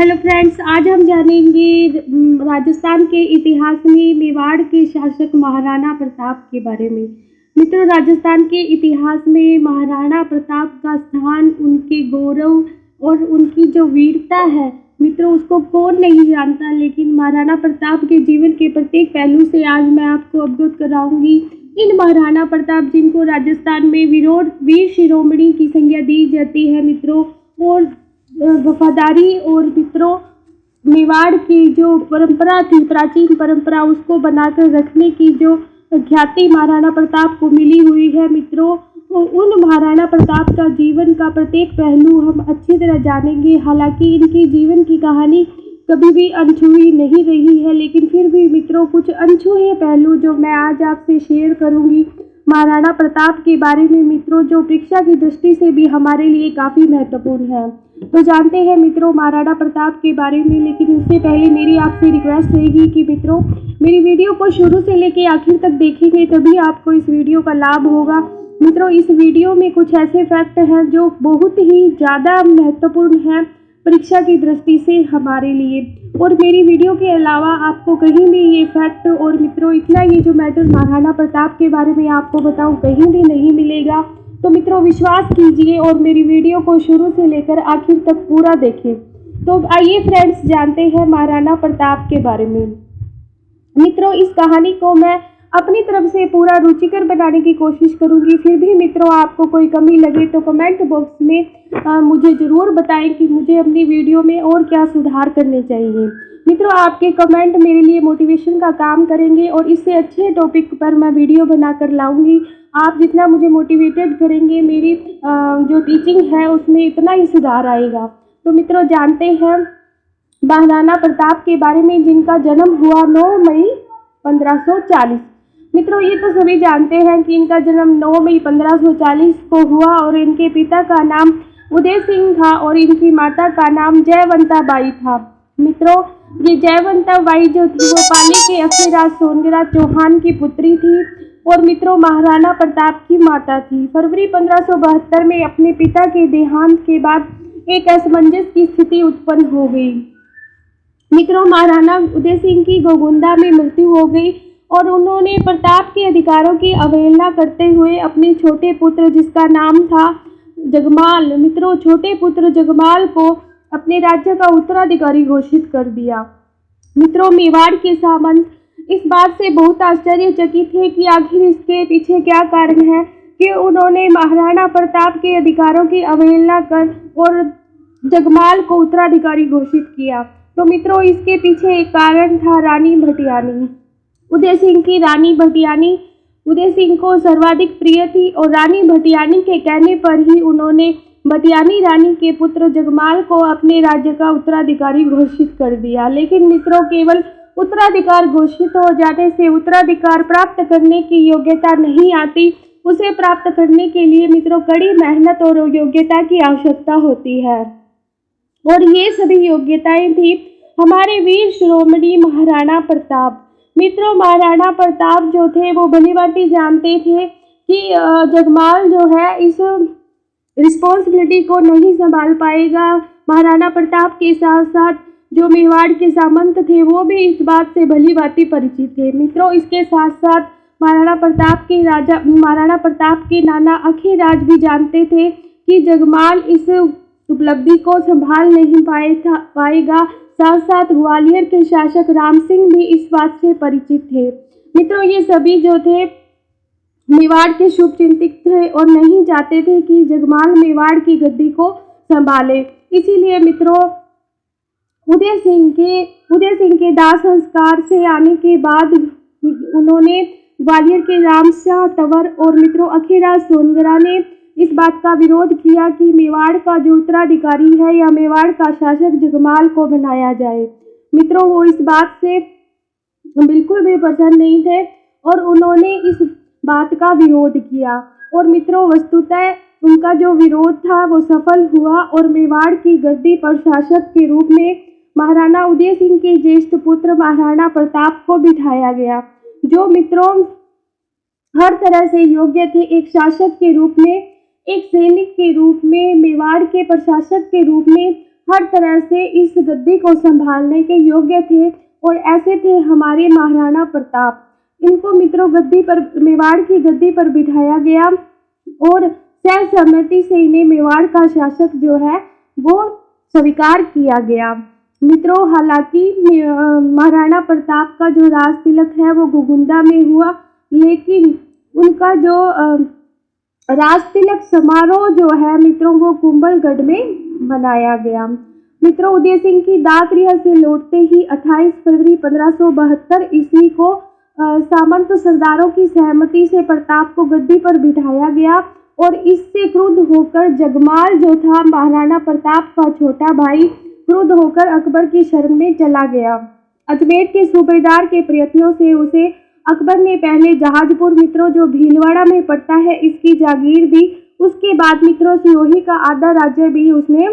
Hello friends, आज हम जानेंगे राजस्थान के इतिहास में मेवाड़ के शासक महाराणा प्रताप के बारे में। मित्रों, राजस्थान के इतिहास में महाराणा प्रताप का स्थान, उनके गौरव और उनकी जो वीरता है, मित्रों उसको कौन नहीं जानता। लेकिन महाराणा प्रताप के जीवन के प्रत्येक पहलू से आज मैं आपको अवगत कराऊंगी। इन महाराणा प्रताप जिनको राजस्थान में वीर शिरोमणि की संज्ञा दी जाती है मित्रों, और वफादारी और मित्रों मेवाड़ की जो परंपरा थी, प्राचीन परंपरा, उसको बनाकर रखने की जो ख्याति महाराणा प्रताप को मिली हुई है मित्रों, उन महाराणा प्रताप का जीवन का प्रत्येक पहलू हम अच्छी तरह जानेंगे। हालांकि इनकी जीवन की कहानी कभी भी अनछुई नहीं रही है, लेकिन फिर भी मित्रों कुछ अनछुए पहलू जो मैं आज आपसे शेयर करूंगी महाराणा प्रताप के बारे में मित्रों, जो परीक्षा की दृष्टि से भी हमारे लिए काफ़ी महत्वपूर्ण है। तो जानते हैं मित्रों महाराणा प्रताप के बारे में, लेकिन उससे पहले मेरी आपसे रिक्वेस्ट रहेगी कि मित्रों मेरी वीडियो को शुरू से लेकर आखिर तक देखेंगे, तभी आपको इस वीडियो का लाभ होगा। मित्रों, इस वीडियो में कुछ ऐसे फैक्ट हैं जो बहुत ही ज़्यादा महत्वपूर्ण हैं परीक्षा की दृष्टि से हमारे लिए, और मेरी वीडियो के अलावा आपको कहीं भी ये फैक्ट और मित्रों इतना ये जो मैटर महाराणा प्रताप के बारे में आपको बताऊं कहीं भी नहीं मिलेगा। तो मित्रों विश्वास कीजिए और मेरी वीडियो को शुरू से लेकर आखिर तक पूरा देखें। तो आइए फ्रेंड्स जानते हैं महाराणा प्रताप के बारे में। मित्रों इस कहानी को मैं अपनी तरफ से पूरा रुचिकर बनाने की कोशिश करूंगी। फिर भी मित्रों आपको कोई कमी लगे तो कमेंट बॉक्स में मुझे ज़रूर बताएं कि मुझे अपनी वीडियो में और क्या सुधार करने चाहिए। मित्रों आपके कमेंट मेरे लिए मोटिवेशन का काम करेंगे और इससे अच्छे टॉपिक पर मैं वीडियो बनाकर लाऊंगी। आप जितना मुझे मोटिवेटेड करेंगे, मेरी जो टीचिंग है उसमें इतना ही सुधार आएगा। तो मित्रों जानते हैं महाराणा प्रताप के बारे में, जिनका जन्म हुआ 9 मई 1540। मित्रों ये तो सभी जानते हैं कि इनका जन्म 9 मई 1540 को हुआ, और इनके पिता का नाम उदय सिंह था और इनकी माता का नाम जयवंता बाई था। मित्रों ये जयवंता बाई जो थी वो पाली के अखीराज सोनगरा चौहान की पुत्री थी, और मित्रों महाराणा प्रताप की माता थी। फरवरी 1572 में अपने पिता के देहांत के बाद एक असमंजस की स्थिति उत्पन्न हो गई। मित्रों महाराणा उदय सिंह की गोगुंदा में मृत्यु हो गई, और उन्होंने प्रताप के अधिकारों की अवहेलना करते हुए अपने छोटे पुत्र, जिसका नाम था जगमाल, मित्रों छोटे पुत्र जगमाल को अपने राज्य का उत्तराधिकारी घोषित कर दिया। मित्रों मेवाड़ के सामंत इस बात से बहुत आश्चर्यचकित थे कि आखिर इसके पीछे क्या कारण है कि उन्होंने महाराणा प्रताप के अधिकारों की अवहेलना कर और जगमाल को उत्तराधिकारी घोषित किया। तो मित्रों इसके पीछे एक कारण था रानी भटियानी। उदय सिंह की रानी भटियानी उदय सिंह को सर्वाधिक प्रिय थी, और रानी भटियानी के कहने पर ही उन्होंने भटियानी रानी के पुत्र जगमाल को अपने राज्य का उत्तराधिकारी घोषित कर दिया। लेकिन मित्रों केवल उत्तराधिकार घोषित हो जाने से उत्तराधिकार प्राप्त करने की योग्यता नहीं आती। उसे प्राप्त करने के लिए मित्रों कड़ी मेहनत और योग्यता की आवश्यकता होती है, और ये सभी योग्यताएं थी हमारे वीर शिरोमणि महाराणा प्रताप। मित्रों महाराणा प्रताप जो थे वो भलीभांति जानते थे कि जगमाल जो है इस रिस्पॉन्सिबिलिटी को नहीं संभाल पाएगा। महाराणा प्रताप के साथ साथ जो मेवाड़ के सामंत थे वो भी इस बात से भलीभांति परिचित थे। मित्रों इसके साथ साथ महाराणा प्रताप के नाना अखीराज भी जानते थे कि जगमाल इस उपलब्धि को संभाल नहीं पाएगा। साथ साथ ग्वालियर के शासक राम सिंह भी इस बात से परिचित थे। मित्रों ये सभी जो थे मेवाड़ के शुभ चिंतक थे और नहीं चाहते थे कि जगमाल मेवाड़ की गद्दी को संभाले। इसीलिए मित्रों उदय सिंह के दाह संस्कार से आने के बाद उन्होंने ग्वालियर के रामशाह तंवर और मित्रों अखीराज सोनगरा ने इस बात का विरोध किया कि मेवाड़ का जो उत्तराधिकारी है या मेवाड़ का शासक जगमाल को बनाया जाए। मित्रों वो इस बात से बिल्कुल भी प्रसन्न नहीं थे और उन्होंने इस बात का विरोध किया, और मित्रों वस्तुतः उनका जो विरोध था वो सफल हुआ, और मेवाड़ की गद्दी पर शासक के रूप में महाराणा उदय सिंह के ज्येष्ठ पुत्र महाराणा प्रताप को बिठाया गया, जो मित्रों हर तरह से योग्य थे। एक शासक के रूप में, एक सैनिक के रूप में, मेवाड़ के प्रशासक के रूप में हर तरह से इस गद्दी को संभालने के योग्य थे और ऐसे थे हमारे महाराणा प्रताप। इनको मित्रों गद्दी पर, मेवाड़ की गद्दी पर बिठाया गया और सर्वसम्मति से इन्हें मेवाड़ का शासक जो है वो स्वीकार किया गया। मित्रों हालांकि महाराणा प्रताप का जो राज तिलक है वो गोगुंदा में हुआ, लेकिन उनका जो राज तिलक समारोह जो है मित्रों वो कुंभलगढ़ में मनाया गया। मित्रों उदय सिंह की दातरिया से लौटते ही 28 फरवरी 1572 ईस्वी को सामंत सरदारों की सहमति से प्रताप को गद्दी पर बिठाया गया और इससे क्रुद्ध होकर जगमाल जो था महाराणा प्रताप का छोटा भाई क्रुद्ध होकर अकबर की शरण में चला गया। अजमेर के सूबेदार के प्रयत्नों से उसे अकबर ने पहले जहाजपुर मित्रों जो भीलवाड़ा में पड़ता है इसकी जागीर दी। उसके बाद मित्रों सिरोही का आधा राज्य भी उसने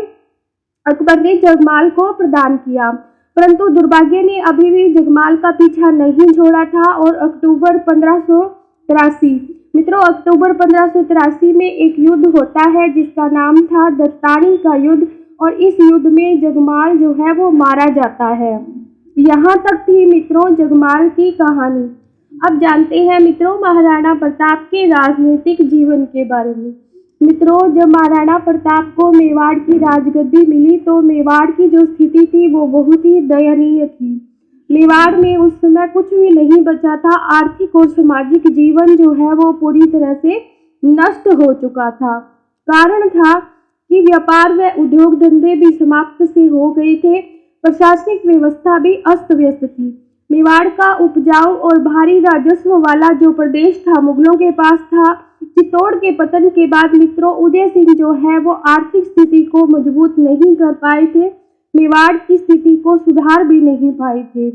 अकबर ने जगमाल को प्रदान किया, परंतु दुर्भाग्य ने अभी भी जगमाल का पीछा नहीं छोड़ा था और अक्टूबर 1583 मित्रों अक्टूबर 1583 में एक युद्ध होता है जिसका नाम था दत्तानी का युद्ध और इस युद्ध में जगमाल जो है वो मारा जाता है। यहाँ तक थी मित्रों जगमाल की कहानी। अब जानते हैं मित्रों महाराणा प्रताप के राजनीतिक जीवन के बारे में। मित्रों जब महाराणा प्रताप को मेवाड़ की राजगद्दी मिली तो मेवाड़ की जो स्थिति थी वो बहुत ही दयनीय थी। मेवाड़ में उस समय कुछ भी नहीं बचा था। आर्थिक और सामाजिक जीवन जो है वो पूरी तरह से नष्ट हो चुका था। कारण था कि व्यापार व उद्योग धंधे भी समाप्त से हो गए थे। प्रशासनिक व्यवस्था भी अस्त व्यस्त थी। मेवाड़ का उपजाऊ और भारी राजस्व वाला जो प्रदेश था मुगलों के पास था। चित्तौड़ के पतन के बाद मित्रों उदय सिंह जो है वो आर्थिक स्थिति को मजबूत नहीं कर पाए थे, मेवाड़ की स्थिति को सुधार भी नहीं पाए थे।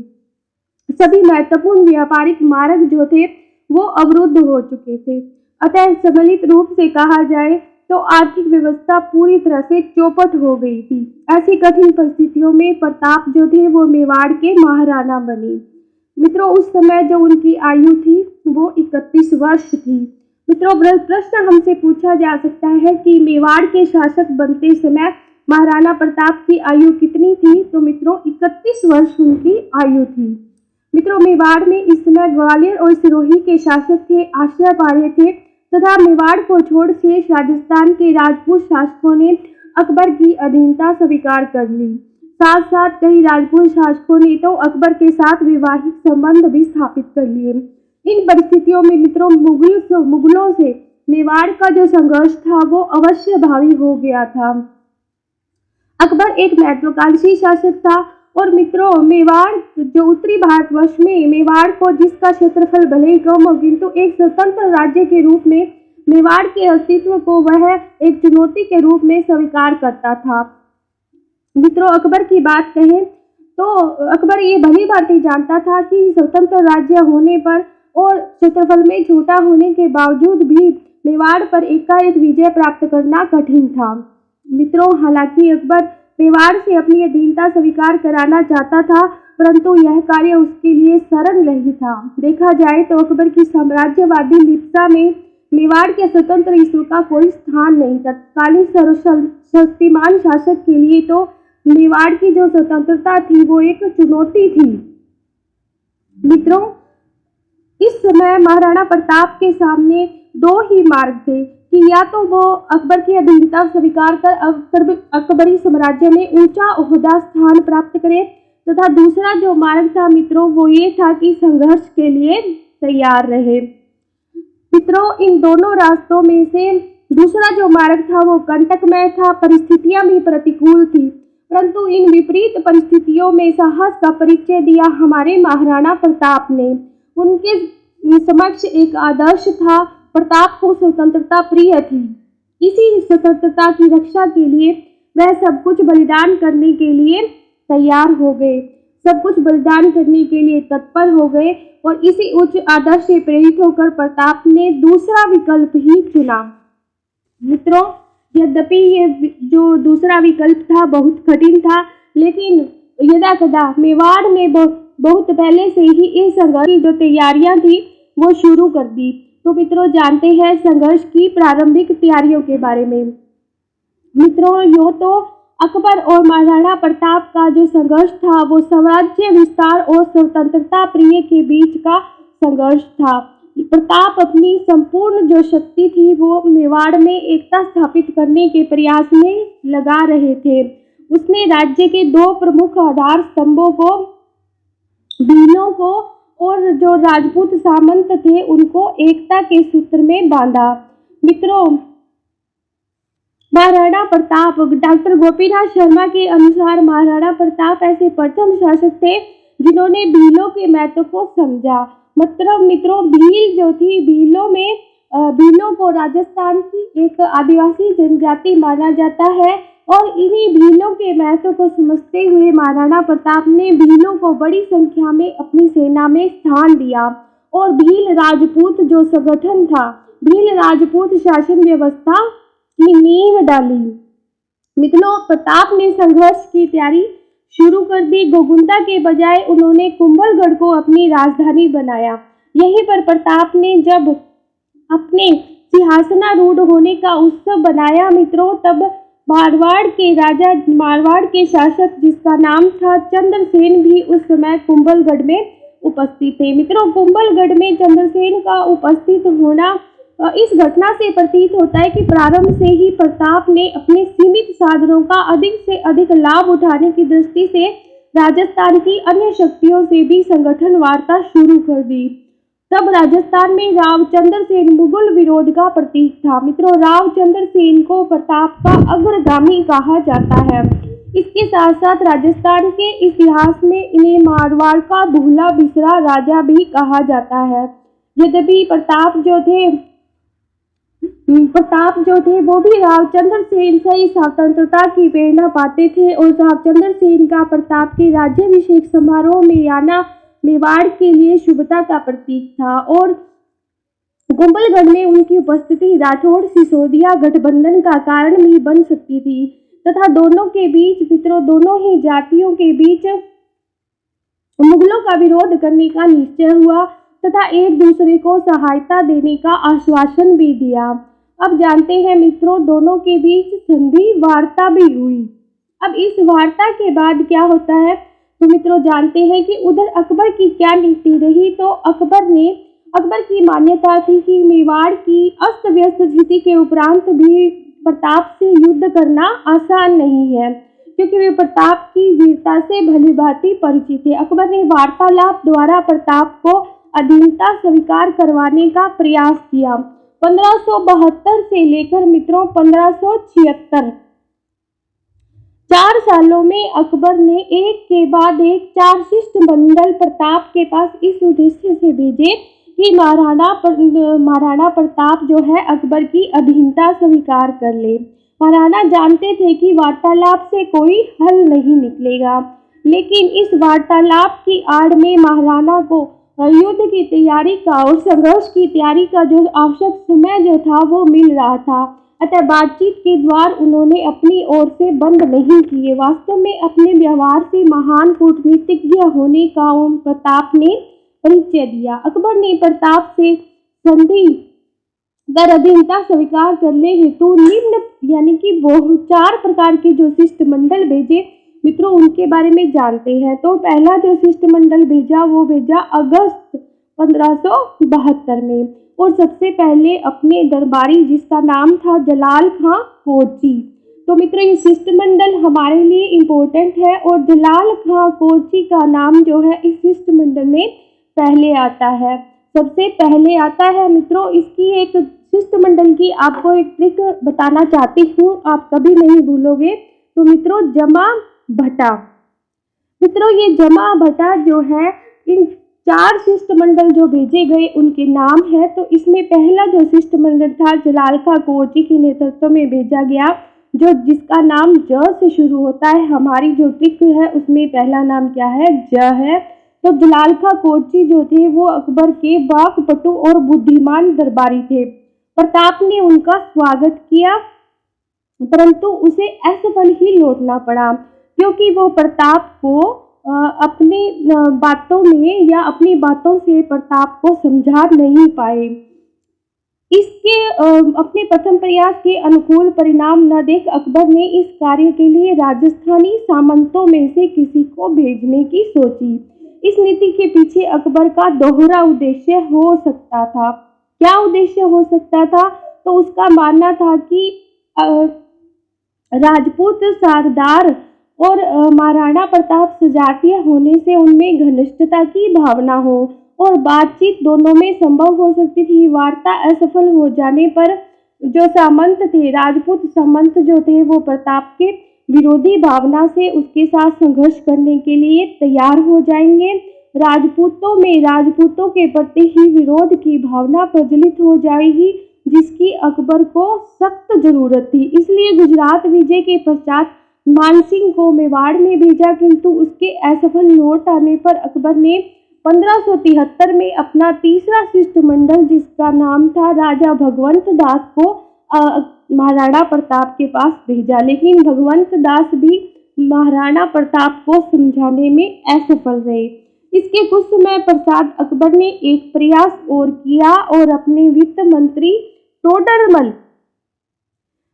सभी महत्वपूर्ण व्यापारिक मार्ग जो थे वो अवरुद्ध हो चुके थे। अतः सम्मिलित रूप से कहा जाए तो आर्थिक व्यवस्था पूरी तरह से चौपट हो गई थी। ऐसी कठिन परिस्थितियों में प्रताप जो थे वो मेवाड़ के महाराणा बने। मित्रों उस समय जो उनकी आयु थी वो 31 वर्ष थी। मित्रों प्रश्न हमसे पूछा जा सकता है कि मेवाड़ के शासक बनते समय महाराणा प्रताप की आयु कितनी थी, तो मित्रों 31 वर्ष उनकी आयु थी। मित्रों मेवाड़ में इस समय ग्वालियर और सिरोही के शासक थे आश्रय पार्य थे तथा मेवाड़ को छोड़ शेष राजस्थान के राजपूत शासकों ने अकबर की अधीनता स्वीकार कर ली। साथ साथ कई राजपूत शासकों ने तो अकबर के साथ वैवाहिक संबंध भी स्थापित कर लिए। इन परिस्थितियों में मित्रों मुगलों से मेवाड़ का जो संघर्ष था वो अवश्य भावी हो गया था। अकबर एक महत्वाकांक्षी शासक था और मित्रों मेवाड़ जो उत्तरी भारतवर्ष में मेवाड़ को जिसका क्षेत्रफल भले ही कम हो किंतु एक स्वतंत्र राज्य के रूप में मेवाड़ के अस्तित्व को वह एक चुनौती के रूप में स्वीकार करता था। मित्रों अकबर की बात कहें तो अकबर ये भली भांति जानता था कि स्वतंत्र राज्य होने पर और क्षेत्रफल में छोटा होने के बावजूद भी मेवाड़ पर एकाएक विजय प्राप्त करना कठिन था। मित्रों हालांकि अकबर मेवाड़ से अपनी अधीनता स्वीकार कराना चाहता था, परंतु यह कार्य उसके लिए सरल नहीं था। देखा जाए तो अकबर की साम्राज्यवादी लिप्सा में मेवाड़ के स्वतंत्र ईश्वर का कोई स्थान नहीं था। तत्कालीन सर्वशक्तिमान शासक के लिए तो मेवाड़ की जो स्वतंत्रता थी वो एक चुनौती थी। मित्रों इस समय महाराणा प्रताप के सामने दो ही मार्ग थे कि या तो वो अकबर की अधीनता स्वीकार कर अकबरी साम्राज्य में ऊंचा ओहदा स्थान प्राप्त करे तथा दूसरा जो मार्ग था मित्रों वो ये था कि संघर्ष के लिए तैयार रहे। मित्रों इन दोनों रास्तों में से दूसरा जो मार्ग था वो कंटकमय था, परिस्थितियां भी प्रतिकूल थी, परंतु इन विपरीत परिस्थितियों में साहस का परिचय दिया हमारे महाराणा प्रताप ने। उनके समक्ष एक आदर्श था, प्रताप को स्वतंत्रता प्रिय थी। इसी स्वतंत्रता की रक्षा के लिए वह सब कुछ बलिदान करने के लिए तैयार हो गए, सब कुछ बलिदान करने के लिए तत्पर हो गए और इसी उच्च आदर्श से प्रेरित होकर प्रताप ने दूसरा विकल्प ही चुना। मित्रों यद्यपि ये जो दूसरा विकल्प था बहुत कठिन था, लेकिन यदा कदा मेवाड़ ने बहुत पहले से ही इस संघर्ष की जो तैयारियां थी वो शुरू कर दी। तो मित्रों जानते हैं संघर्ष की प्रारंभिक तैयारियों के बारे में। मित्रों यो तो अकबर और महाराणा प्रताप का जो संघर्ष था वो साम्राज्य विस्तार और स्वतंत्रता प्रिय के बीच का संघर्ष था। प्रताप अपनी संपूर्ण जो शक्ति थी वो मेवाड़ में एकता स्थापित करने के प्रयास में लगा रहे थे। उसने राज्य के दो प्रमुख आधार स्तंभों को, भीलों को और जो राजपूत सामंत थे उनको एकता के सूत्र में बांधा। मित्रों, महाराणा प्रताप, डॉक्टर गोपीनाथ शर्मा के अनुसार महाराणा प्रताप ऐसे प्रथम शासक थे जिन्होंने भीलों के महत्व को समझा। मतलब मित्रों, भील जो थी, भीलों को राजस्थान की एक आदिवासी जनजाति माना जाता है और इन्हीं भीलों के महत्व को समझते हुए महाराणा प्रताप ने भीलों को बड़ी संख्या में अपनी सेना में स्थान दिया और भील राजपूत जो संगठन था, भील राजपूत शासन व्यवस्था की नींव डाली। मित्रों, प्रताप ने संघर्ष की तैयारी शुरू कर दी। गोगुंदा के बजाय उन्होंने कुंभलगढ़ को अपनी राजधानी बनाया। यहीं पर प्रताप ने जब अपने सिंहासनारूढ़ होने का उत्सव बनाया मित्रों, तब मारवाड़ के शासक जिसका नाम था चंद्रसेन भी उस समय कुंभलगढ़ में उपस्थित थे। मित्रों, कुंभलगढ़ में चंद्रसेन का उपस्थित होना इस घटना से प्रतीत होता है कि प्रारंभ से ही प्रताप ने अपने सीमित साधनों का अधिक से अधिक लाभ उठाने की दृष्टि से राजस्थान की अन्य शक्तियों से भी संगठन वार्ता शुरू कर दी। तब राजस्थान में रावचंद्र सेन मुगल विरोध का प्रतीक था। मित्रों, रावचंद्र सेन को प्रताप का अग्रगामी कहा जाता है। इसके साथ साथ राजस्थान के इतिहास में इन्हें मारवाड़ का भूला बिसरा राजा भी कहा जाता है। यद्यपि प्रताप जो थे वो भी रावचंद्र सेन से ही स्वतंत्रता की प्रेरणा पाते थे और रावचंद्र सेन का प्रताप के राज्याभिषेक समारोह में आना मेवाड़ के लिए शुभता का प्रतीक था और कुंभलगढ़ में उनकी उपस्थिति राठौड़ सिसोदिया गठबंधन का कारण भी बन सकती थी तथा दोनों के बीच, मित्रों, दोनों ही जातियों के बीच मुगलों का विरोध करने का निश्चय हुआ तथा एक दूसरे को सहायता देने का आश्वासन भी दिया। अब जानते हैं मित्रों, दोनों के बीच संधि वार्ता भी हुई। अब इस वार्ता के बाद क्या होता है तो मित्रों जानते हैं कि उधर अकबर की क्या नीति रही। तो अकबर की मान्यता थी कि मेवाड़ की अस्त व्यस्त स्थिति के उपरांत भी प्रताप से युद्ध करना आसान नहीं है, क्योंकि वे प्रताप की वीरता से भलीभांति परिचित थे। अकबर ने वार्तालाप द्वारा प्रताप को अधीनता स्वीकार करवाने का प्रयास किया। 1572 से लेकर मित्रों 1576 4 सालों में अकबर ने एक के बाद एक 4 शिष्टमंडल प्रताप के पास इस उद्देश्य से भेजे कि महाराणा प्रताप जो है अकबर की अधीनता स्वीकार कर ले। महाराणा जानते थे कि वार्तालाप से कोई हल नहीं निकलेगा, लेकिन इस वार्तालाप की आड़ में महाराणा को युद्ध की तैयारी का और संघर्ष की तैयारी का जो आवश्यक समय जो था वो मिल रहा था। अतः बातचीत के द्वार उन्होंने अपनी ओर से बंद नहीं किए। वास्तव में अपने व्यवहार से महान कूटनीतिज्ञ होने का प्रताप ने परिचय दिया। अकबर ने प्रताप से संधि कर अधीनता स्वीकार करने हेतु निम्न यानी कि 4 प्रकार के जो शिष्टमंडल भेजे मित्रों, उनके बारे में जानते हैं। तो पहला जो शिष्टमंडल भेजा वो भेजा अगस्त 1572 में और सबसे पहले अपने दरबारी जिसका नाम था जलाल खां कोची। तो मित्रों ये शिष्टमंडल हमारे लिए इम्पोर्टेंट है और जलाल खां कोची का नाम जो है इस शिष्टमंडल में पहले आता है, सबसे पहले आता है। मित्रों इसकी एक शिष्टमंडल की आपको एक ट्रिक बताना चाहती हूँ, आप कभी नहीं भूलोगे। तो मित्रों जमा भट्टा, मित्रों ये जमा भट्टा जो है इन 4 शिष्टमंडल जो भेजे गए उनके नाम है। तो इसमें पहला जो शिष्टमंडल था जलाल खां कोची के नेतृत्व में भेजा गया, जो जिसका नाम ज से शुरू होता है। हमारी जो ट्रिक है उसमें पहला नाम क्या है, ज है। तो जलाल खां कोची जो थे वो अकबर के वाकपटु और बुद्धिमान दरबारी थे। प्रताप ने उनका स्वागत किया, परंतु उसे असफल ही लौटना पड़ा, क्योंकि वो प्रताप को अपनी बातों में या अपनी बातों से प्रताप को समझा नहीं पाए। इसके अपने प्रथम प्रयास के अनुकूल परिणाम न देख अकबर ने इस कार्य के लिए राजस्थानी सामंतों में से किसी को भेजने की सोची। इस नीति के पीछे अकबर का दोहरा उद्देश्य हो सकता था। क्या उद्देश्य हो सकता था? तो उसका मानना था कि राजपूत सरदार और महाराणा प्रताप सजातीय होने से उनमें घनिष्ठता की भावना हो और बातचीत दोनों में संभव हो सकती थी। वार्ता असफल हो जाने पर जो सामंत थे, राजपूत सामंत जो थे, वो प्रताप के विरोधी भावना से उसके साथ संघर्ष करने के लिए तैयार हो जाएंगे। राजपूतों में राजपूतों के प्रति ही विरोध की भावना प्रज्वलित हो जाएगी, जिसकी अकबर को सख्त जरूरत थी। इसलिए गुजरात विजय के पश्चात मानसिंह को मेवाड़ में भेजा, किंतु उसके असफल लौट आने पर अकबर ने 1573 में अपना तीसरा शिष्टमंडल, जिसका नाम था राजा भगवंत दास को, महाराणा प्रताप के पास भेजा। लेकिन भगवंत दास भी महाराणा प्रताप को समझाने में असफल रहे। इसके कुछ समय पश्चात अकबर ने एक प्रयास और किया और अपने वित्त मंत्री टोडरमल,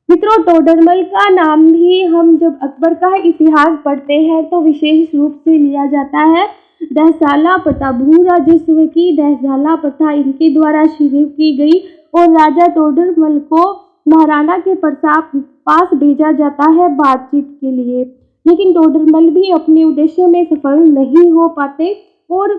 मित्रों टोडरमल का नाम भी हम जब अकबर का इतिहास पढ़ते हैं तो विशेष रूप से लिया जाता है। दहसाला प्रथा, भू राजस्व की दहसाला प्रथा इनके द्वारा शुरू की गई और राजा टोडरमल को महाराणा के पास भेजा जाता है बातचीत के लिए। लेकिन टोडरमल भी अपने उद्देश्य में सफल नहीं हो पाते और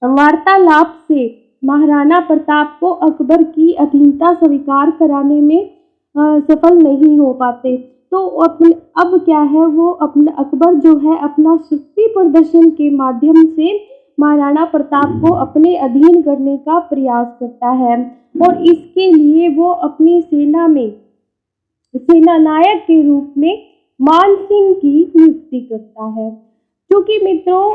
वार्तालाप से महाराणा प्रताप को अकबर की अधीनता स्वीकार कराने में सफल नहीं हो पाते। तो अब क्या है, वो अपना अकबर जो है अपना शक्ति प्रदर्शन के माध्यम से महाराणा प्रताप को अपने अधीन करने का प्रयास करता है और इसके लिए वो अपनी सेना में सेनानायक के रूप में मानसिंह की नियुक्ति करता है। क्योंकि मित्रों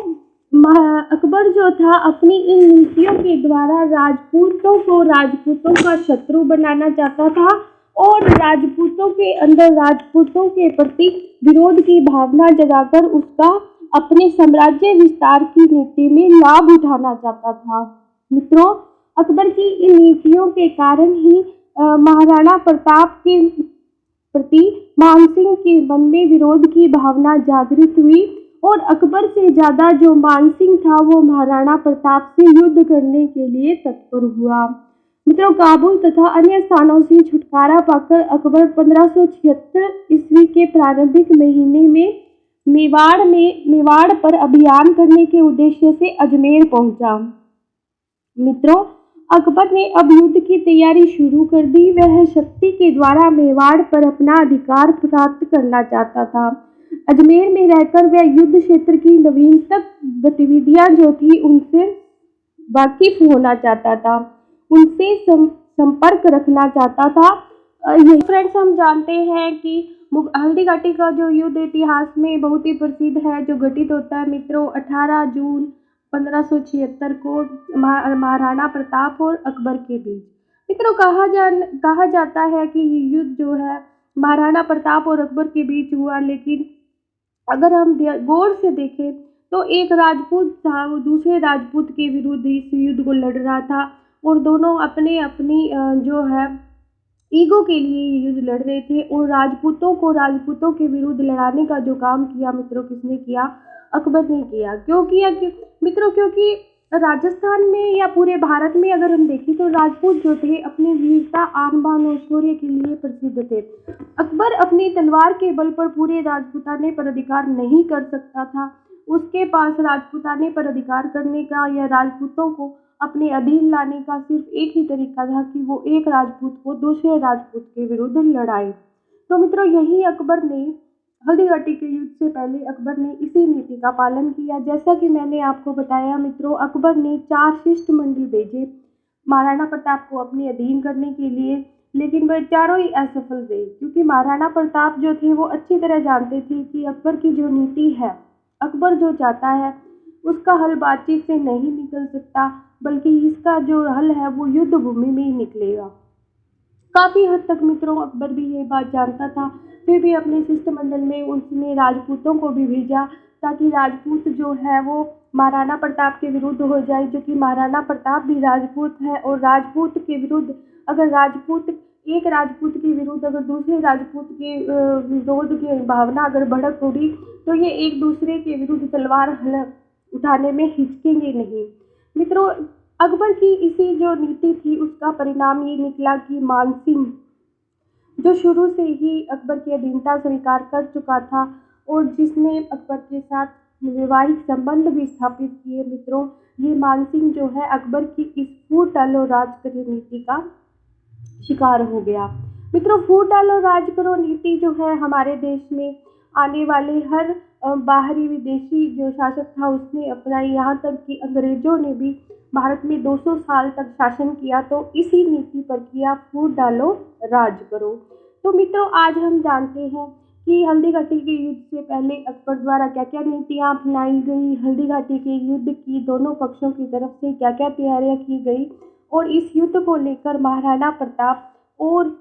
अकबर जो था अपनी इन नीतियों के द्वारा राजपूतों का शत्रु बनाना चाहता था और राजपूतों के अंदर राजपूतों के प्रति विरोध की भावना जगाकर उसका अपने साम्राज्य विस्तार की नीति में लाभ उठाना चाहता था। मित्रों अकबर की इन नीतियों के कारण ही महाराणा प्रताप के प्रति मानसिंह के मन में विरोध की भावना जागृत हुई और अकबर से ज्यादा जो मानसिंह था वो महाराणा प्रताप से युद्ध करने के लिए तत्पर हुआ। मित्रों काबुल तथा अन्य स्थानों से छुटकारा पाकर अकबर 1576 ईस्वी के प्रारंभिक महीने में मेवाड़ पर अभियान करने के उद्देश्य से अजमेर पहुंचा। मित्रों अकबर ने अब युद्ध की तैयारी शुरू कर दी। वह शक्ति के द्वारा मेवाड़ पर अपना अधिकार प्राप्त करना चाहता था। अजमेर में रहकर वह युद्ध क्षेत्र की नवीनतम गतिविधियां जो थी उनसे वाकिफ होना चाहता था, उनसे संपर्क रखना चाहता था। ये फ्रेंड्स हम जानते हैं कि हल्दी घाटी का जो युद्ध इतिहास में बहुत ही प्रसिद्ध है, जो घटित होता है मित्रों 18 जून 1576 को महाराणा प्रताप और अकबर के बीच। मित्रों कहा जाता है कि ये युद्ध जो है महाराणा प्रताप और अकबर के बीच हुआ, लेकिन अगर हम गौर से देखें तो एक राजपूत था वो दूसरे राजपूत के विरुद्ध इस युद्ध को लड़ रहा था और दोनों अपनी जो है ईगो के लिए युद्ध लड़ रहे थे और राजपूतों के विरुद्ध लड़ाने का जो काम किया मित्रों किसने किया? अकबर ने किया। क्यों किया मित्रों? क्योंकि राजस्थान में या पूरे भारत में अगर हम देखें तो राजपूत जो थे अपनी वीरता, आन बान और शौर्य के लिए प्रसिद्ध थे। अकबर अपनी तलवार के बल पर पूरे राजपूताने पर अधिकार नहीं कर सकता था। उसके पास राजपूताने पर अधिकार करने का या राजपूतों को अपने अधीन लाने का सिर्फ एक ही तरीका था कि वो एक राजपूत को दूसरे राजपूत के विरुद्ध लड़ाए। तो मित्रों यही अकबर ने हल्दी घाटी के युद्ध से पहले अकबर ने इसी नीति का पालन किया। जैसा कि मैंने आपको बताया मित्रों, अकबर ने 4 शिष्टमंडल भेजे महाराणा प्रताप को अपने अधीन करने के लिए, लेकिन वह चारों ही असफल रहे क्योंकि महाराणा प्रताप जो थे वो अच्छी तरह जानते थे कि अकबर की जो नीति है, अकबर जो चाहता है उसका हल बातचीत से नहीं निकल सकता, बल्कि इसका जो हल है वो युद्ध भूमि में ही निकलेगा। काफ़ी हद तक मित्रों अकबर भी ये बात जानता था, फिर भी अपने शिष्टमंडल में उसने राजपूतों को भी भेजा ताकि राजपूत जो है वो महाराणा प्रताप के विरुद्ध हो जाए, जो कि महाराणा प्रताप भी राजपूत है, और राजपूत के विरुद्ध अगर एक राजपूत के विरुद्ध अगर दूसरे राजपूत के विरोध की भावना अगर भड़क उठी, तो ये एक दूसरे के विरुद्ध तलवार उठाने में हिचकेंगे नहीं। मित्रों, अकबर की इसी जो नीति थी उसका परिणाम ये निकला कि मानसिंह, जो शुरू से ही अकबर की अधीनता स्वीकार कर चुका था और जिसने अकबर के साथ वैवाहिक संबंध भी स्थापित किए, मित्रों, ये मानसिंह जो है अकबर की इस फूट डालो राज करो नीति का शिकार हो गया। मित्रों, फूट डालो राज करो नीति जो है हमारे देश में आने वाले हर बाहरी विदेशी जो शासक था उसने अपनाई, यहाँ तक कि अंग्रेजों ने भी भारत में 200 साल तक शासन किया, तो इसी नीति पर किया, फूट डालो राज करो। तो मित्रों, आज हम जानते हैं कि हल्दी घाटी के युद्ध से पहले अकबर द्वारा क्या क्या नीतियाँ अपनाई गई, हल्दी घाटी के युद्ध की दोनों पक्षों की तरफ से क्या क्या तैयारियां की गई, और इस युद्ध को लेकर महाराणा प्रताप और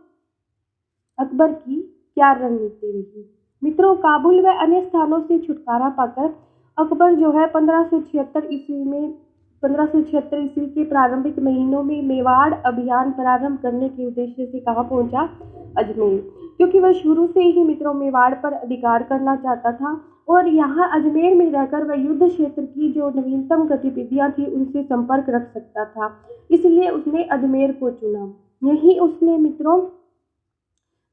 अकबर की क्या रणनीति रही। मित्रों, काबुल व अन्य स्थानों से छुटकारा पाकर अकबर जो है 1576 ईस्वी के प्रारंभिक महीनों में मेवाड़ अभियान प्रारंभ करने के उद्देश्य से कहाँ पहुंचा? अजमेर, क्योंकि वह शुरू से ही मित्रों मेवाड़ पर अधिकार करना चाहता था और यहाँ अजमेर में रहकर वह युद्ध क्षेत्र की जो नवीनतम गतिविधियां थी उनसे संपर्क रख सकता था, इसलिए उसने अजमेर को चुना। यही उसने मित्रों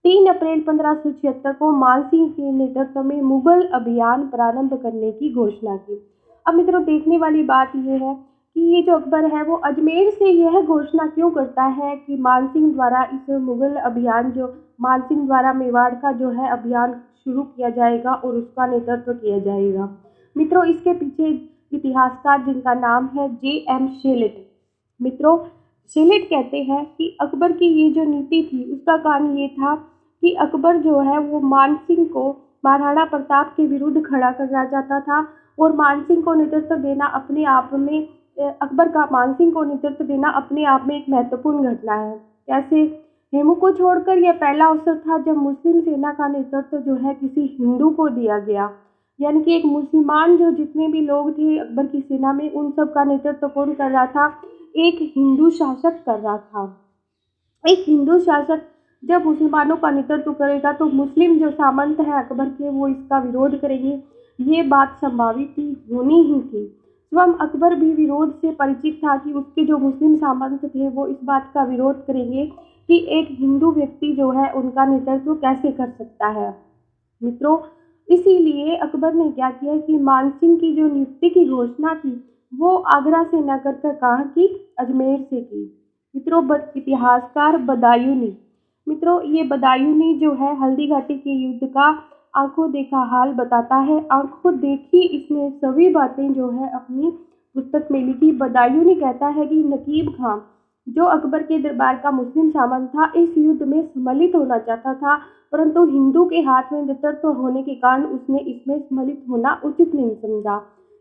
3 अप्रैल 1576 को मानसिंह के नेतृत्व में मुगल अभियान प्रारंभ करने की घोषणा की। अब मित्रों, देखने वाली बात यह है कि ये जो अकबर है वो अजमेर से यह घोषणा क्यों करता है कि मानसिंह द्वारा इस मुगल अभियान, जो मानसिंह द्वारा मेवाड़ का जो है अभियान शुरू किया जाएगा और उसका नेतृत्व किया जाएगा। मित्रों, इसके पीछे इतिहासकार जिनका नाम है J.M. शेलेट। मित्रों, शेलेट कहते हैं कि अकबर की ये जो नीति थी उसका कारण ये था कि अकबर जो है वो मानसिंह को महाराणा प्रताप के विरुद्ध खड़ा करना चाहता था, और मानसिंह को नेतृत्व देना अपने आप में अकबर का मानसिंह को नेतृत्व देना अपने आप में एक महत्वपूर्ण घटना है। कैसे? हेमू को छोड़कर यह पहला अवसर था जब मुस्लिम सेना का नेतृत्व जो है किसी हिंदू को दिया गया, यानी कि एक मुसलमान जो जितने भी लोग थे अकबर की सेना में उन सब का नेतृत्व कौन कर रहा था? एक हिंदू शासक कर रहा था। एक हिंदू शासक जब मुसलमानों का नेतृत्व करेगा तो मुस्लिम जो सामंत हैं अकबर के वो इसका विरोध करेंगे, ये बात संभावित थी, होनी ही थी। स्वयं अकबर भी विरोध से परिचित था कि उसके जो मुस्लिम सामंत थे वो इस बात का विरोध करेंगे कि एक हिंदू व्यक्ति जो है उनका नेतृत्व कैसे कर सकता है। मित्रों, इसीलिए अकबर ने क्या किया कि मानसिंह की जो नियुक्ति की घोषणा थी वो आगरा से न कर कहाँ की? अजमेर से की। मित्रों, इतिहासकार बदायूनी, मित्रों ये बदायूनी जो है हल्दी घाटी के युद्ध का आंखों देखा हाल बताता है। आंखों देखी इसने सभी बातें जो है अपनी पुस्तक में लिखी। बदायूनी कहता है कि नकीब खां जो अकबर के दरबार का मुस्लिम सामंत था इस युद्ध में सम्मिलित होना चाहता था, परंतु हिंदू के हाथ में नेतृत्व होने के कारण उसने इसमें सम्मिलित होना उचित नहीं समझा,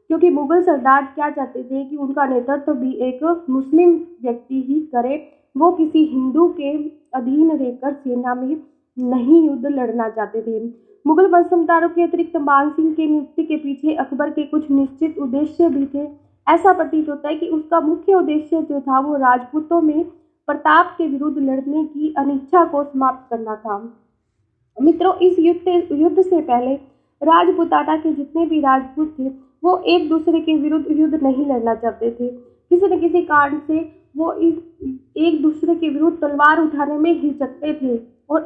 क्योंकि मुगल सरदार क्या चाहते थे कि उनका नेतृत्व भी एक मुस्लिम व्यक्ति ही करे, वो किसी हिंदू के अधीन रहकर सेना में नहीं युद्ध लड़ना चाहते थे। मुगल वंशधारों के अतिरिक्त मानसिंह की नियुक्ति के पीछे अकबर के कुछ निश्चित उद्देश्य भी थे। ऐसा प्रतीत होता है कि उसका मुख्य उद्देश्य जो था वो राजपूतों में प्रताप के विरुद्ध लड़ने की अनिच्छा को समाप्त करना था। मित्रों, इस युद्ध से पहले राजपूताना के जितने भी राजपूत थे वो एक दूसरे के विरुद्ध युद्ध नहीं लड़ना चाहते थे। किसी न किसी कारण से वो एक दूसरे के विरुद्ध तलवार उठाने में हिचकते थे, और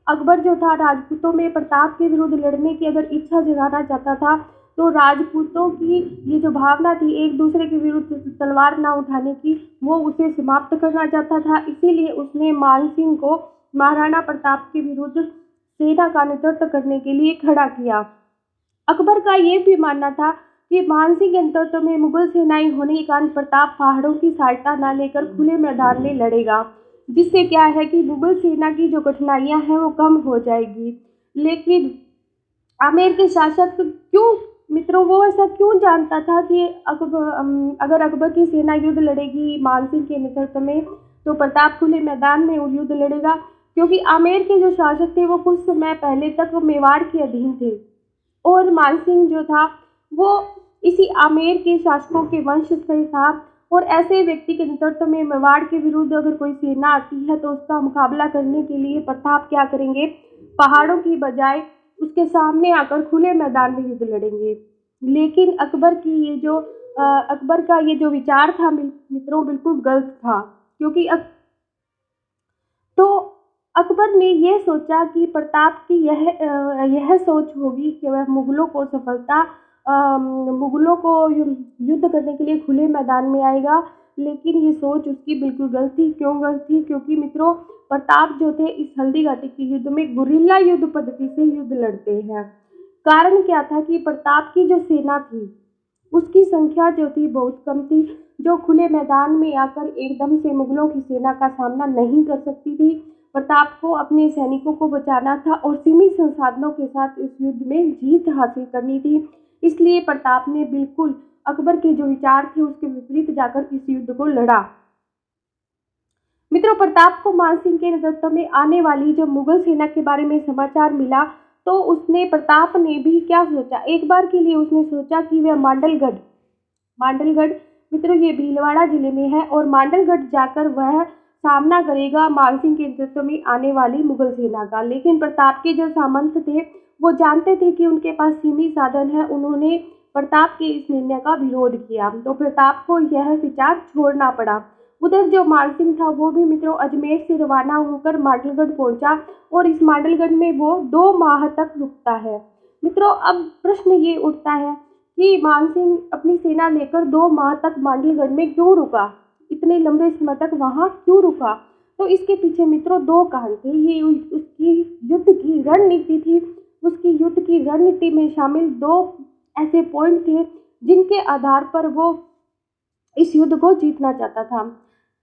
अकबर जो था राजपूतों में प्रताप के विरुद्ध लड़ने की अगर इच्छा जगाना चाहता था तो राजपूतों की ये जो भावना थी एक दूसरे के विरुद्ध तलवार ना उठाने की, वो उसे समाप्त करना चाहता था। इसीलिए उसने मानसिंह को महाराणा प्रताप के विरुद्ध सेना का नेतृत्व करने के लिए खड़ा किया। अकबर का ये भी मानना था कि मानसिंह के नेतृत्व में मुगल सेनाएं होने के कारण प्रताप पहाड़ों की सहायता न लेकर खुले मैदान में लड़ेगा, जिससे क्या है कि मुगल सेना की जो कठिनाइयां हैं वो कम हो जाएगी। लेकिन आमेर के शासक क्यों मित्रों वो ऐसा क्यों जानता था कि अगर अकबर की सेना युद्ध लड़ेगी मानसिंह के नेतृत्व में तो प्रताप खुले मैदान में युद्ध लड़ेगा, क्योंकि आमेर के जो शासक थे वो कुछ समय पहले तक मेवाड़ के अधीन थे और मानसिंह जो था वो इसी आमेर के शासकों के वंश से था और ऐसे व्यक्ति के नेतृत्व में मेवाड़ के विरुद्ध अगर कोई सेना आती है तो उसका मुकाबला करने के लिए प्रताप क्या करेंगे, पहाड़ों की बजाय उसके सामने आकर खुले मैदान में युद्ध लड़ेंगे। लेकिन अकबर का ये जो विचार था मित्रों बिल्कुल गलत था, क्योंकि तो अकबर ने यह सोचा कि प्रताप की यह सोच होगी कि वह मुगलों को युद्ध करने के लिए खुले मैदान में आएगा। लेकिन ये सोच उसकी बिल्कुल गलत थी। क्यों गलत थी? क्योंकि मित्रों प्रताप जो थे इस हल्दी घाटी के युद्ध में गुरिल्ला युद्ध पद्धति से युद्ध लड़ते हैं। कारण क्या था कि प्रताप की जो सेना थी उसकी संख्या जो थी बहुत कम थी, जो खुले मैदान में आकर एकदम से मुगलों की सेना का सामना नहीं कर सकती थी। प्रताप को अपने सैनिकों को बचाना था और सीमित संसाधनों के साथ इस युद्ध में जीत हासिल करनी थी। इसलिए प्रताप ने बिल्कुल अकबर के जो विचार थे उसके विपरीत जाकर इस युद्ध को लड़ा। मित्रों प्रताप को मानसिंह के नेतृत्व में आने वाली जब मुगल सेना के बारे में समाचार मिला तो प्रताप ने भी क्या सोचा, एक बार के लिए उसने सोचा कि वह मांडलगढ़ मित्रों ये भीलवाड़ा जिले में है और मांडलगढ़ जाकर वह सामना करेगा मानसिंह के नेतृत्व में आने वाली मुगल सेना का। लेकिन प्रताप के जो सामंत थे वो जानते थे कि उनके पास सीमित साधन है। उन्होंने प्रताप के इस निर्णय का विरोध किया तो प्रताप को यह विचार छोड़ना पड़ा। उधर जो मानसिंह था वो भी मित्रों अजमेर से रवाना होकर मांडलगढ़ पहुंचा और इस मांडलगढ़ में वो 2 माह तक रुकता है। मित्रों अब प्रश्न ये उठता है कि मानसिंह अपनी सेना लेकर 2 माह तक मांडलगढ़ में क्यों रुका, इतने लंबे समय तक वहाँ क्यों रुका? तो इसके पीछे मित्रों 2 कारण थे। ये उसकी युद्ध की रणनीति थी। उसकी युद्ध की रणनीति में शामिल 2 ऐसे पॉइंट थे जिनके आधार पर वो इस युद्ध को जीतना चाहता था।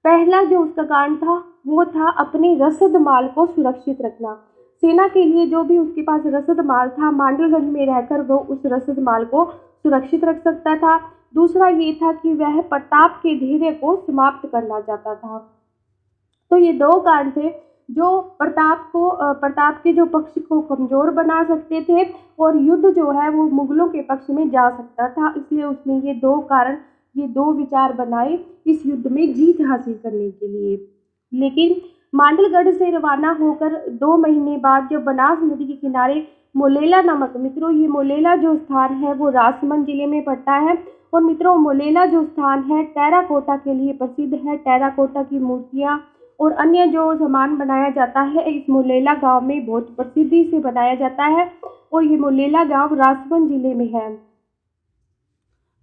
पहला जो उसका कारण था वो था अपने रसद माल को सुरक्षित रखना। सेना के लिए जो भी उसके पास रसद माल था मांडलगढ़ में रहकर वो उस रसद माल को सुरक्षित रख सकता था। दूसरा ये था कि वह प्रताप के धैर्य को समाप्त करना चाहता था। तो ये 2 कारण थे जो प्रताप के जो पक्ष को कमजोर बना सकते थे और युद्ध जो है वो मुगलों के पक्ष में जा सकता था। इसलिए उसने ये दो विचार बनाए इस युद्ध में जीत हासिल करने के लिए। लेकिन मांडलगढ़ से रवाना होकर 2 महीने बाद जब बनास नदी के किनारे मोलेला नामक मित्रों ये मोलेला जो स्थान है वो राजसमंद जिले में पड़ता है। और मित्रों मोलेला जो स्थान है टेराकोटा के लिए प्रसिद्ध है। टेराकोटा की मूर्तियाँ और अन्य जो सामान बनाया जाता है इस मोलेला गांव में बहुत प्रसिद्धि से बनाया जाता है और ये मोलेला गांव राजसमंद जिले में है।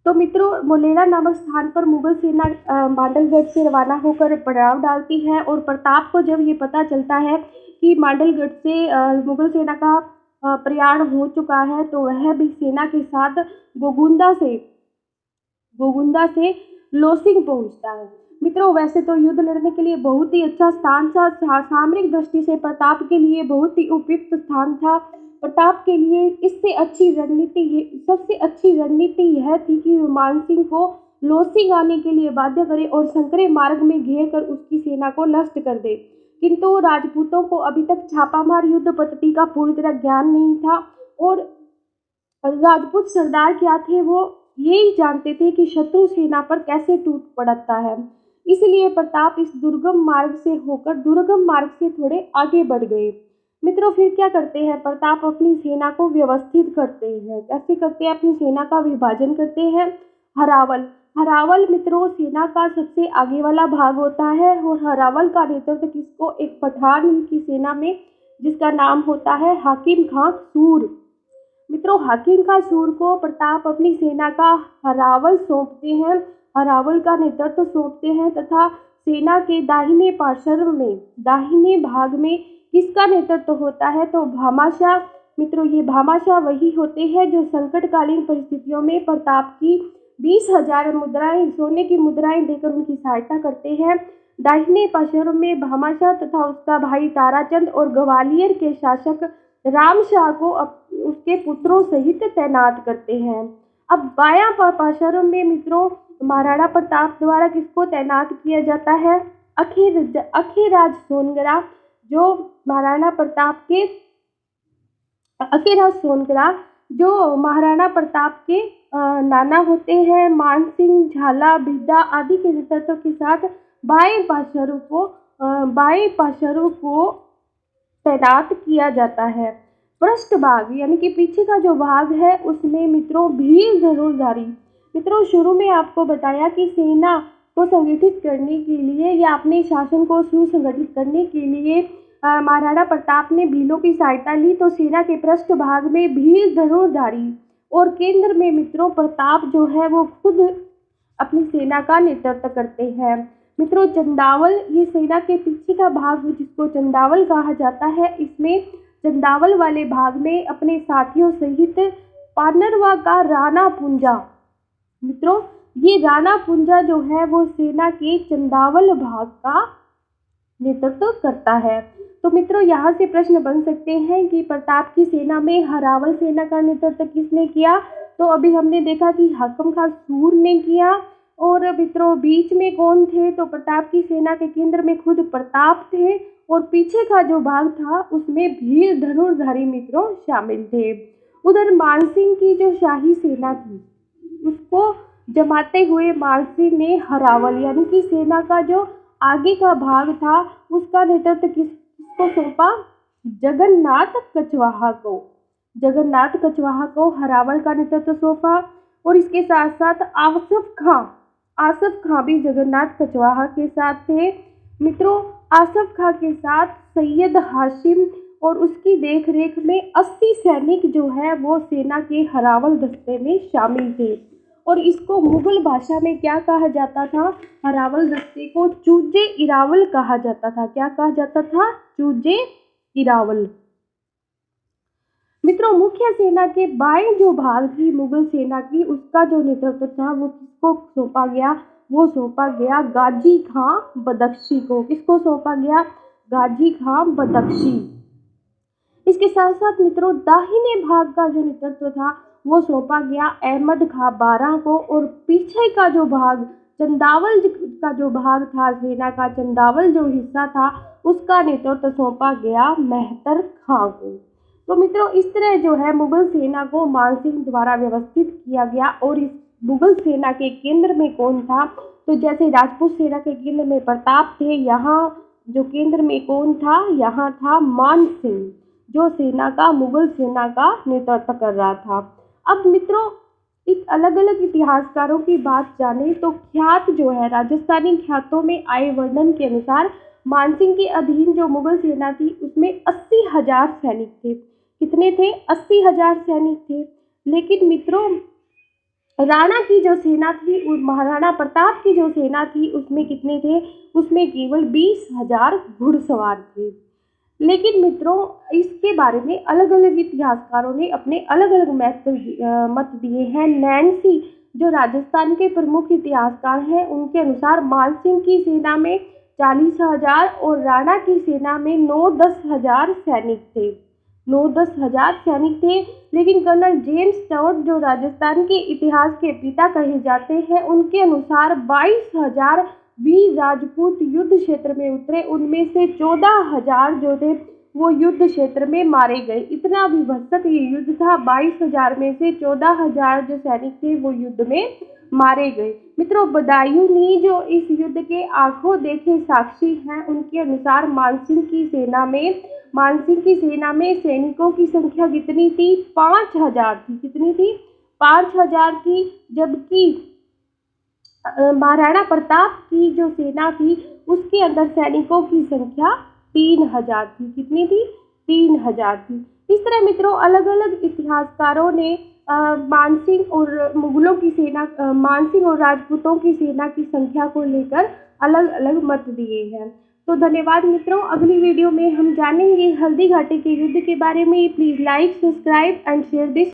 तो मित्रों मोलेला नामक स्थान पर मुगल सेना मांडलगढ़ से रवाना होकर पड़ाव डालती है और प्रताप को जब ये पता चलता है कि मांडलगढ़ से मुगल सेना का प्रयाण हो चुका है तो वह भी सेना के साथ गोगुंदा से लोसिंग पहुंचता है। मित्रों वैसे तो युद्ध लड़ने के लिए बहुत ही अच्छा स्थान था, सामरिक दृष्टि से प्रताप के लिए बहुत ही उपयुक्त स्थान था। प्रताप के लिए सबसे अच्छी रणनीति यह थी कि मानसिंह को लोसिंग आने के लिए बाध्य करे और संकरे मार्ग में घेर कर उसकी सेना को नष्ट कर दे। किंतु राजपूतों को अभी तक छापामार युद्ध पद्धति का पूरी तरह ज्ञान नहीं था और राजपूत सरदार क्या थे वो यही जानते थे कि शत्रु सेना पर कैसे टूट पड़ता है। इसलिए प्रताप इस दुर्गम मार्ग से थोड़े आगे बढ़ गए। मित्रों फिर क्या करते हैं, प्रताप अपनी सेना को व्यवस्थित करते हैं। कैसे करते हैं? अपनी सेना का विभाजन करते हैं। हरावल मित्रों सेना का सबसे आगे वाला भाग होता है और हरावल का नेतृत्व किसको, एक पठान की सेना में जिसका नाम होता है हाकिम खां सूर। मित्रों हाकिम खां सूर को प्रताप अपनी सेना का हरावल का नेतृत्व सौंपते हैं तथा सेना के दाहिने भाग में किसका नेतृत्व होता है तो भामाशाह। मित्रों ये भामाशाह वही होते हैं जो संकटकालीन परिस्थितियों में प्रताप की 20,000 मुद्राएं सोने की मुद्राएं देकर उनकी सहायता करते हैं। दाहिने पार्श्व में भामाशाह तथा उसका भाई ताराचंद और ग्वालियर के शासक रामशाह को उसके पुत्रों सहित तैनात करते हैं। अब बायां पार्श्व में मित्रों महाराणा प्रताप द्वारा किसको तैनात किया जाता है, अखीराज सोनगरा, जो महाराणा प्रताप के नाना होते हैं, मानसिंह, झाला, बिड्डा आदि के नेतृत्व के साथ बाएं पार्श्व को तैनात किया जाता है। पृष्ठभाग यानी कि पीछे का जो भाग है उसमें मित्रों भील धनुर्धारी। मित्रों शुरू में आपको बताया कि सेना को संगठित करने के लिए या अपने शासन को सुसंगठित करने के लिए महाराणा प्रताप ने भीलों की सहायता ली। तो सेना के पृष्ठभाग में भील धनुर्धारी और केंद्र में मित्रों प्रताप जो है वो खुद अपनी सेना का नेतृत्व करते हैं। मित्रों चंदावल ये सेना के पीछे का भाग जिसको चंदावल कहा जाता है, इसमें चंदावल वाले भाग में अपने साथियों सहित पानरवा का राणा पुंजा। मित्रों ये राणा पुंजा जो है वो सेना के चंदावल भाग का नेतृत्व करता है। तो मित्रों यहाँ से प्रश्न बन सकते हैं कि प्रताप की सेना में हरावल सेना का नेतृत्व किसने किया। तो अभी हमने देखा कि हाकम खां सूर ने किया। और मित्रों बीच में कौन थे, तो प्रताप की सेना के केंद्र में खुद प्रताप थे और पीछे का जो भाग था उसमें भील धनुर्धारी मित्रों शामिल थे। उधर मानसिंह की जो शाही सेना थी उसको जमाते हुए मानसिंह ने हरावल यानी कि सेना का जो आगे का भाग था उसका नेतृत्व किसको सौंपा, जगन्नाथ कछवाहा को हरावल का नेतृत्व सौंपा। और इसके साथ साथ आसफ खां भी जगन्नाथ कछवाहा के साथ थे। मित्रों आसफ खां के साथ सैयद हाशिम और उसकी देखरेख में 80 सैनिक जो है वो सेना के हरावल दस्ते में शामिल थे। और इसको मुगल भाषा में क्या कहा जाता था, हरावल दस्ते को चूजे इरावल कहा जाता था। क्या कहा जाता था, चूजे इरावल। मित्रों मुख्य सेना के बाएं जो भाग थी मुगल सेना की उसका जो नेतृत्व था वो किसको सौंपा गया, वो सौंपा गया गाजी खां बदख्शी को। किसको सौंपा गया, गाजी खां बदख्शी। इसके साथ साथ मित्रों दाहिने भाग का जो नेतृत्व था वो सौंपा गया अहमद खां बारा को। और पीछे का जो भाग चंदावल का जो भाग था सेना का, चंदावल जो हिस्सा था उसका नेतृत्व सौंपा गया मेहतर खां को। तो मित्रों इस तरह जो है मुगल सेना को मानसिंह द्वारा व्यवस्थित किया गया। और इस मुगल सेना के केंद्र में कौन था, तो जैसे राजपूत सेना के केंद्र में प्रताप थे, यहाँ जो केंद्र में कौन था, यहाँ था मानसिंह जो मुगल सेना का नेतृत्व कर रहा था। अब मित्रों इस अलग अलग इतिहासकारों की बात जाने तो ख्यात जो है राजस्थानी ख्यातों में आए वर्णन के अनुसार मानसिंह के अधीन जो मुगल सेना थी उसमें 80,000 सैनिक थे। कितने थे, 80,000 सैनिक थे। लेकिन मित्रों राणा की जो सेना थी, महाराणा प्रताप की जो सेना थी उसमें कितने थे, उसमें केवल 20,000 घुड़सवार थे। लेकिन मित्रों इसके बारे में अलग अलग इतिहासकारों ने अपने अलग अलग मत दिए हैं। नैन्सी जो राजस्थान के प्रमुख इतिहासकार हैं उनके अनुसार मानसिंह की सेना में 40,000 और राणा की सेना में 9-10 हजार सैनिक थे। 9-10 हजार सैनिक थे। लेकिन कर्नल जेम्स टॉड जो राजस्थान के इतिहास के पिता कहे जाते हैं उनके अनुसार 22,000 वीर राजपूत युद्ध क्षेत्र में उतरे। उनमें से 14,000 जो थे वो युद्ध क्षेत्र में मारे गए। इतना विभत्सक ये युद्ध था, 22,000 में से 14,000 जो सैनिक थे वो युद्ध में मारे गए। मित्रों बदायूंनी जो इस युद्ध के आंखों देखे साक्षी हैं उनके अनुसार मानसिंह की सेना में सैनिकों की संख्या कितनी थी, 5,000 थी। कितनी थी, 5,000 थी। जबकि महाराणा प्रताप की जो सेना थी उसके अंदर सैनिकों की संख्या 3,000 थी। कितनी थी, 3,000 थी। इस तरह मित्रों अलग अलग इतिहासकारों ने मानसिंह और मुगलों की सेना, मानसिंह और राजपूतों की सेना की संख्या को लेकर अलग अलग मत दिए हैं। तो धन्यवाद मित्रों। अगली वीडियो में हम जानेंगे हल्दी घाटी के युद्ध के बारे में। Please like, subscribe and share this.